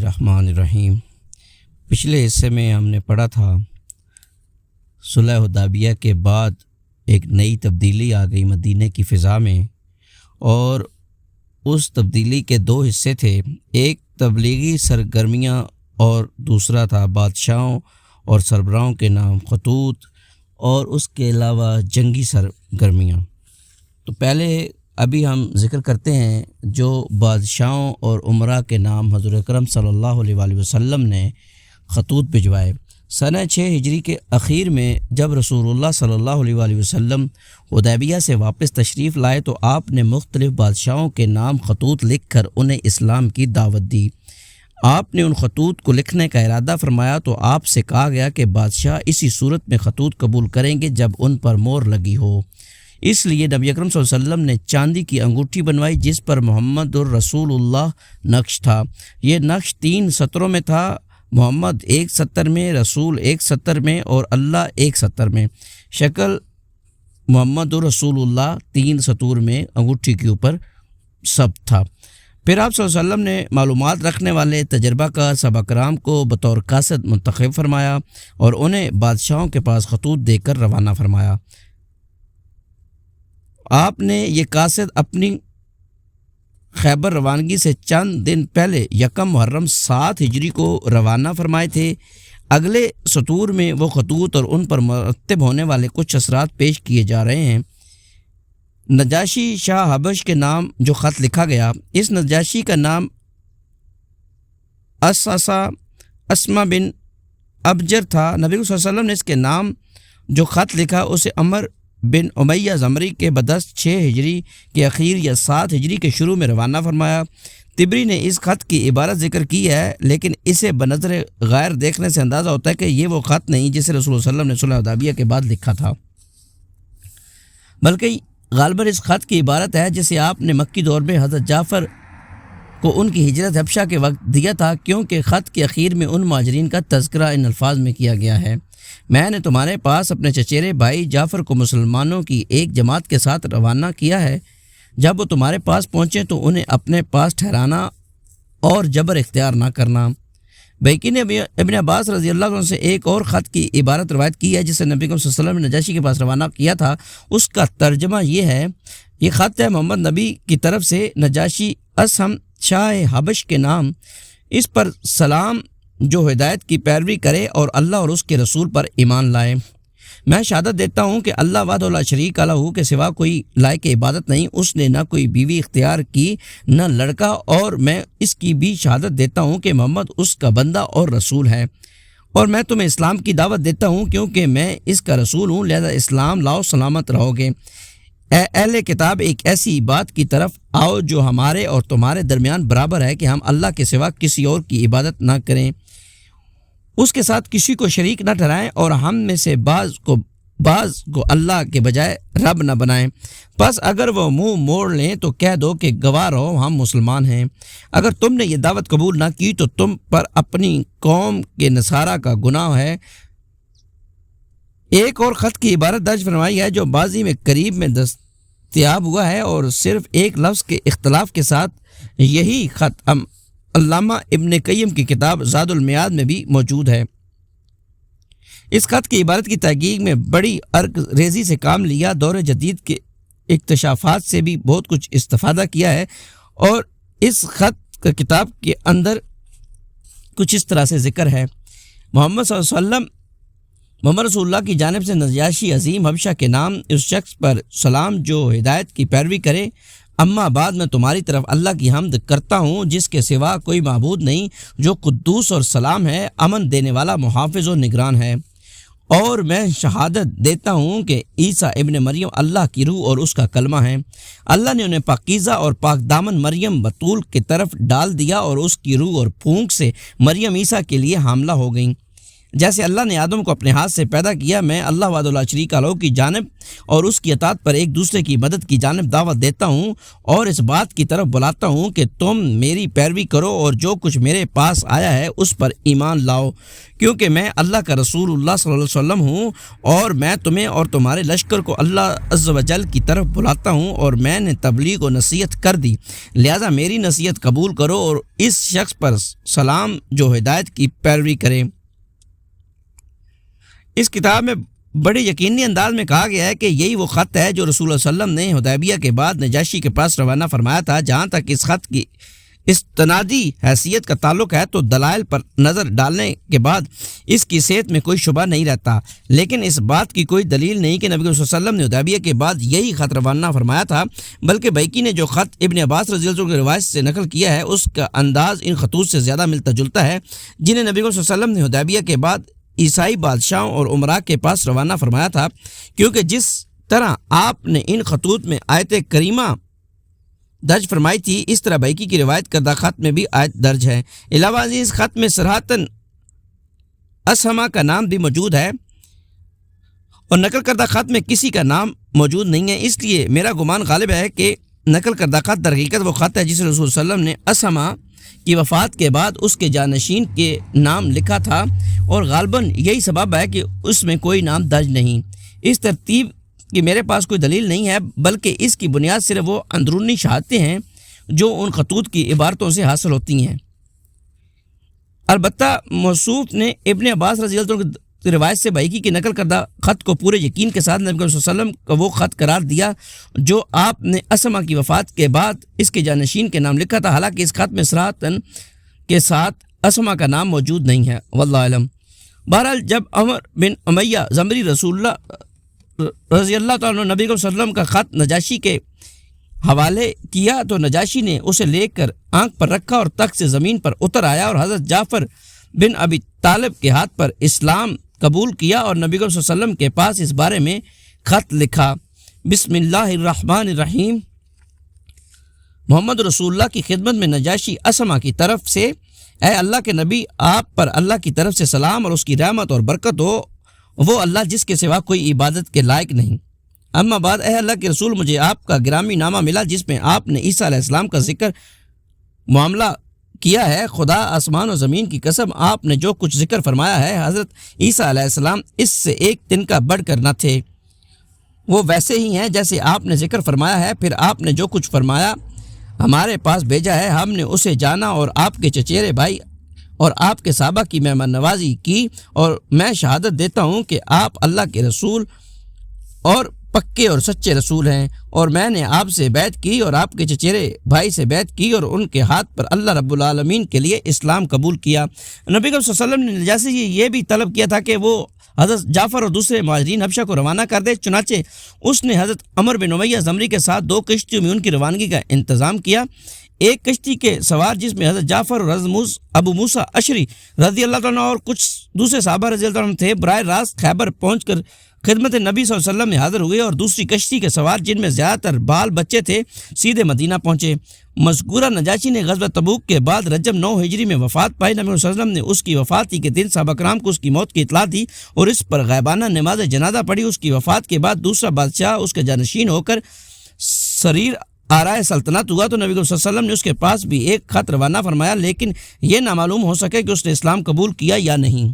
الرحمن الرحیم۔ پچھلے حصے میں ہم نے پڑھا تھا صلح حدیبیہ کے بعد ایک نئی تبدیلی آ گئی مدینہ کی فضا میں، اور اس تبدیلی کے دو حصے تھے، ایک تبلیغی سرگرمیاں اور دوسرا تھا بادشاہوں اور سربراہوں کے نام خطوط، اور اس کے علاوہ جنگی سرگرمیاں۔ تو پہلے ابھی ہم ذکر کرتے ہیں جو بادشاہوں اور امراء کے نام حضور اکرم صلی اللہ علیہ وآلہ وسلم نے خطوط بھجوائے۔ سنہ 6 ہجری کے اخیر میں جب رسول اللہ صلی اللہ علیہ وآلہ وسلم حدیبیہ سے واپس تشریف لائے تو آپ نے مختلف بادشاہوں کے نام خطوط لکھ کر انہیں اسلام کی دعوت دی۔ آپ نے ان خطوط کو لکھنے کا ارادہ فرمایا تو آپ سے کہا گیا کہ بادشاہ اسی صورت میں خطوط قبول کریں گے جب ان پر مہر لگی ہو۔ اس لیے نبی اکرم صلی اللہ علیہ وسلم نے چاندی کی انگوٹھی بنوائی جس پر محمد الرسول اللہ نقش تھا۔ یہ نقش 3 سطروں میں تھا، محمد ایک سطر میں، رسول ایک سطر میں اور اللہ ایک سطر میں۔ شکل محمد الرسول اللہ 3 سطور میں انگوٹھی کے اوپر سب تھا۔ پھر آپ صلی اللہ علیہ وسلم نے معلومات رکھنے والے تجربہ کار صحابہ کرام کو بطور قاصد منتخب فرمایا اور انہیں بادشاہوں کے پاس خطوط دے کر روانہ فرمایا۔ آپ نے یہ قاصد اپنی خیبر روانگی سے چند دن پہلے یکم محرم 7 ہجری کو روانہ فرمائے تھے۔ اگلے سطور میں وہ خطوط اور ان پر مرتب ہونے والے کچھ اثرات پیش کیے جا رہے ہیں۔ نجاشی شاہ حبش کے نام جو خط لکھا گیا، اس نجاشی کا نام اسما بن ابجر تھا۔ نبی صلی اللہ علیہ وسلم نے اس کے نام جو خط لکھا اسے عمر بن امیہ زمری کے بدست 6 ہجری کے اخیر یا 7 ہجری کے شروع میں روانہ فرمایا۔ طبری نے اس خط کی عبارت ذکر کی ہے، لیکن اسے بنظر غیر دیکھنے سے اندازہ ہوتا ہے کہ یہ وہ خط نہیں جسے رسول اللہ صلی اللہ علیہ وسلم نے صلح حدیبیہ کے بعد لکھا تھا، بلکہ غالباً اس خط کی عبارت ہے جسے آپ نے مکی دور میں حضرت جعفر کو ان کی ہجرت حبشہ کے وقت دیا تھا، کیونکہ خط کے اخیر میں ان مہاجرین کا تذکرہ ان الفاظ میں کیا گیا ہے: میں نے تمہارے پاس اپنے چچیرے بھائی جعفر کو مسلمانوں کی ایک جماعت کے ساتھ روانہ کیا ہے۔ جب وہ تمہارے پاس پہنچیں تو انہیں اپنے پاس ٹھہرانا اور جبر اختیار نہ کرنا۔ بیکی نے ابن عباس رضی اللہ عنہ سے ایک اور خط کی عبارت روایت کی ہے جسے نبی صلی اللہ علیہ وسلم نے نجاشی کے پاس روانہ کیا تھا۔ اس کا ترجمہ یہ ہے: یہ خط ہے محمد نبی کی طرف سے نجاشی اسہم شاہ حبش کے نام، اس پر سلام جو ہدایت کی پیروی کرے اور اللہ اور اس کے رسول پر ایمان لائے۔ میں شہادت دیتا ہوں کہ اللہ وحدہ لا شریک لہ کے سوا کوئی لائق عبادت نہیں، اس نے نہ کوئی بیوی اختیار کی نہ لڑکا، اور میں اس کی بھی شہادت دیتا ہوں کہ محمد اس کا بندہ اور رسول ہے، اور میں تمہیں اسلام کی دعوت دیتا ہوں کیونکہ میں اس کا رسول ہوں، لہذا اسلام لاؤ سلامت رہو گے۔ اے اہل کتاب، ایک ایسی بات کی طرف آؤ جو ہمارے اور تمہارے درمیان برابر ہے کہ ہم اللہ کے سوا کسی اور کی عبادت نہ کریں، اس کے ساتھ کسی کو شریک نہ ٹھہرائیں، اور ہم میں سے بعض کو اللہ کے بجائے رب نہ بنائیں۔ پس اگر وہ منہ موڑ لیں تو کہہ دو کہ گواہ رہو ہم مسلمان ہیں۔ اگر تم نے یہ دعوت قبول نہ کی تو تم پر اپنی قوم کے نصارہ کا گناہ ہے۔ ایک اور خط کی عبارت درج فرمائی ہے جو ماضی میں قریب میں دستیاب ہوا ہے اور صرف ایک لفظ کے اختلاف کے ساتھ یہی خط علامہ ابن قیم کی کتاب زاد المیعاد میں بھی موجود ہے۔ اس خط کی عبارت کی تحقیق میں بڑی عرق ریزی سے کام لیا، دور جدید کے اکتشافات سے بھی بہت کچھ استفادہ کیا ہے، اور اس خط کا کتاب کے اندر کچھ اس طرح سے ذکر ہے: محمد صلی اللہ علیہ وسلم، محمد رسول اللہ کی جانب سے نجاشی عظیم حبشہ کے نام، اس شخص پر سلام جو ہدایت کی پیروی کرے۔ اما بعد میں تمہاری طرف اللہ کی حمد کرتا ہوں جس کے سوا کوئی معبود نہیں، جو قدوس اور سلام ہے، امن دینے والا، محافظ و نگران ہے، اور میں شہادت دیتا ہوں کہ عیسیٰ ابن مریم اللہ کی روح اور اس کا کلمہ ہے۔ اللہ نے انہیں پاکیزہ اور پاک دامن مریم بطول کی طرف ڈال دیا اور اس کی روح اور پھونک سے مریم عیسیٰ کے لیے حاملہ ہو گئیں۔ جیسے اللہ نے آدم کو اپنے ہاتھ سے پیدا کیا، میں اللہ وحدہ لا شریک لہ کی جانب اور اس کی اطاعت پر ایک دوسرے کی مدد کی جانب دعوت دیتا ہوں اور اس بات کی طرف بلاتا ہوں کہ تم میری پیروی کرو اور جو کچھ میرے پاس آیا ہے اس پر ایمان لاؤ، کیونکہ میں اللہ کا رسول اللہ صلی اللہ علیہ وسلم ہوں اور میں تمہیں اور تمہارے لشکر کو اللہ عز و جل کی طرف بلاتا ہوں اور میں نے تبلیغ و نصیحت کر دی، لہذا میری نصیحت قبول کرو اور اس شخص پر سلام جو ہدایت کی پیروی کرے۔ اس کتاب میں بڑے یقینی انداز میں کہا گیا ہے کہ یہی وہ خط ہے جو رسول اللہ صلی اللہ علیہ وسلم نے حدیبیہ کے بعد نجاشی کے پاس روانہ فرمایا تھا۔ جہاں تک اس خط کی استنادی حیثیت کا تعلق ہے تو دلائل پر نظر ڈالنے کے بعد اس کی صحت میں کوئی شبہ نہیں رہتا، لیکن اس بات کی کوئی دلیل نہیں کہ نبی صلی اللہ علیہ وسلم نے حدیبیہ کے بعد یہی خط روانہ فرمایا تھا، بلکہ بیکی نے جو خط ابن عباس رضی اللہ عنہ کی روایت سے نقل کیا ہے اس کا انداز ان خطوط سے زیادہ ملتا جلتا ہے جنہیں نبی صلی اللہ علیہ وسلم نے حدیبیہ کے بعد عیسائی بادشاہوں اور عمراء کے پاس روانہ فرمایا تھا، کیونکہ جس طرح آپ نے ان خطوط میں آیت کریمہ درج فرمائی تھی اس طرح بیکی کی روایت کردہ خط میں بھی آیت درج ہے۔ علاوہ ازیں اس خط میں صراحتاً اسہمہ کا نام بھی موجود ہے اور نقل کردہ خط میں کسی کا نام موجود نہیں ہے، اس لیے میرا گمان غالب ہے کہ نقل کردہ خط در حقیقت وہ خط ہے جسے رسول صلی اللہ علیہ وسلم نے اسہمہ کی وفات کے بعد اس کے جانشین کے نام لکھا تھا، اور غالباً یہی سبب ہے کہ اس میں کوئی نام درج نہیں۔ اس ترتیب کہ میرے پاس کوئی دلیل نہیں ہے، بلکہ اس کی بنیاد صرف وہ اندرونی شہادتیں ہیں جو ان خطوط کی عبارتوں سے حاصل ہوتی ہیں۔ البتہ موصوف نے ابن عباس رضی اللہ عنہ کی روایت سے بیکی کی نقل کردہ خط کو پورے یقین کے ساتھ نبی صلی اللہ علیہ وسلم کا وہ خط قرار دیا جو آپ نے اسہمہ کی وفات کے بعد اس کے جانشین کے نام لکھا تھا، حالانکہ اس خط میں صراحتاً کے ساتھ اسہمہ کا نام موجود نہیں ہے، واللہ علم۔ بہرحال جب عمر بن امیہ زمری رسول اللہ رضی اللہ تعالیٰ عنہ نبی صلی اللہ علیہ وسلم کا خط نجاشی کے حوالے کیا تو نجاشی نے اسے لے کر آنکھ پر رکھا اور تخت سے زمین پر اتر آیا اور حضرت جعفر بن ابی طالب کے ہاتھ پر اسلام قبول کیا اور نبی صلی اللہ علیہ وسلم کے پاس اس بارے میں خط لکھا۔ بسم اللہ الرحمن الرحیم، محمد رسول اللہ کی خدمت میں نجاشی اسہمہ کی طرف سے، اے اللہ کے نبی، آپ پر اللہ کی طرف سے سلام اور اس کی رحمت اور برکت ہو، وہ اللہ جس کے سوا کوئی عبادت کے لائق نہیں۔ اما بعد، اے اللہ کے رسول، مجھے آپ کا گرامی نامہ ملا جس میں آپ نے عیسیٰ علیہ السلام کا ذکر معاملہ کیا ہے۔ خدا آسمان و زمین کی قسم، آپ نے جو کچھ ذکر فرمایا ہے حضرت عیسیٰ علیہ السلام اس سے ایک دن کا بڑھ کر نہ تھے، وہ ویسے ہی ہیں جیسے آپ نے ذکر فرمایا ہے۔ پھر آپ نے جو کچھ فرمایا ہمارے پاس بھیجا ہے، ہم نے اسے جانا اور آپ کے چچیرے بھائی اور آپ کے صحابہ کی مہمان نوازی کی، اور میں شہادت دیتا ہوں کہ آپ اللہ کے رسول اور پکے اور سچے رسول ہیں، اور میں نے آپ سے بیعت کی اور آپ کے چچیرے بھائی سے بیعت کی اور ان کے ہاتھ پر اللہ رب العالمین کے لیے اسلام قبول کیا۔ نبی صلی اللہ علیہ وسلم نے نجاشی سے یہ بھی طلب کیا تھا کہ وہ حضرت جعفر اور دوسرے مہاجرین حبشہ کو روانہ کر دے، چنانچہ اس نے حضرت عمر بن امیہ زمری کے ساتھ 2 کشتیوں میں ان کی روانگی کا انتظام کیا۔ ایک کشتی کے سوار جس میں حضرت جعفر اور حضرت ابو موسیٰ اشعری رضی اللہ عنہ اور کچھ دوسرے صحابہ رضی اللہ عنہ تھے، براہ راست خیبر پہنچ کر خدمت نبی صلی اللہ علیہ وسلم میں حاضر ہوئے، اور دوسری کشتی کے سوار جن میں زیادہ تر بال بچے تھے سیدھے مدینہ پہنچے۔ مذکورہ نجاشی نے غزوہ تبوک کے بعد رجب 9 ہجری میں وفات پائی۔ نبی صلی اللہ علیہ وسلم نے اس کی وفات ہی کے دن صحابہ کرام کو اس کی موت کی اطلاع دی اور اس پر غیبانہ نماز جنازہ پڑھی۔ اس کی وفات کے بعد دوسرا بادشاہ اس کے جانشین ہو کر سریر آرائے سلطنت ہوا تو نبی صلی اللہ علیہ وسلم نے اس کے پاس بھی ایک خط روانہ فرمایا، لیکن یہ نامعلوم ہو سکے کہ اس نے اسلام قبول کیا یا نہیں۔